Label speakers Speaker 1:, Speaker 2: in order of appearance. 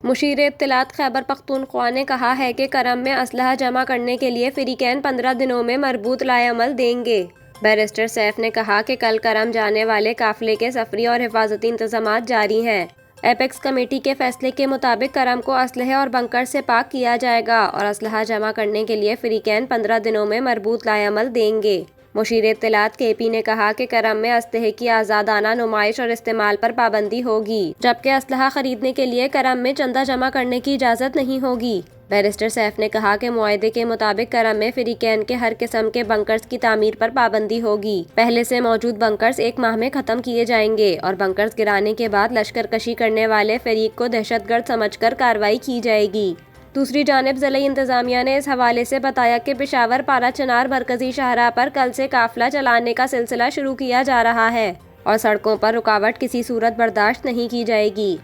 Speaker 1: مشیر اطلاعات خیبر پختونخوا نے کہا ہے کہ کرم میں اسلحہ جمع کرنے کے لیے فریقین 15 دنوں میں مربوط لائحہ عمل دیں گے۔ بیرسٹر سیف نے کہا کہ کل کرم جانے والے قافلے کے سفری اور حفاظتی انتظامات جاری ہیں۔ ایپیکس کمیٹی کے فیصلے کے مطابق کرم کو اسلحے اور بنکر سے پاک کیا جائے گا اور اسلحہ جمع کرنے کے لیے فریقین 15 دنوں میں مربوط لائحہ عمل دیں گے۔ مشیر اطلاعات کے پی نے کہا کہ کرم میں اسلحے کی آزادانہ نمائش اور استعمال پر پابندی ہوگی، جبکہ اسلحہ خریدنے کے لیے کرم میں چندہ جمع کرنے کی اجازت نہیں ہوگی۔ بیرسٹر سیف نے کہا کہ معاہدے کے مطابق کرم میں فریقین کے ہر قسم کے بنکرز کی تعمیر پر پابندی ہوگی۔ پہلے سے موجود بنکرز 1 ماہ میں ختم کیے جائیں گے اور بنکرز گرانے کے بعد لشکر کشی کرنے والے فریق کو دہشت گرد سمجھ کر کارروائی کی جائے گی۔ دوسری جانب ضلعی انتظامیہ نے اس حوالے سے بتایا کہ پشاور پارا چنار مرکزی شاہراہ پر کل سے قافلہ چلانے کا سلسلہ شروع کیا جا رہا ہے اور سڑکوں پر رکاوٹ کسی صورت برداشت نہیں کی جائے گی۔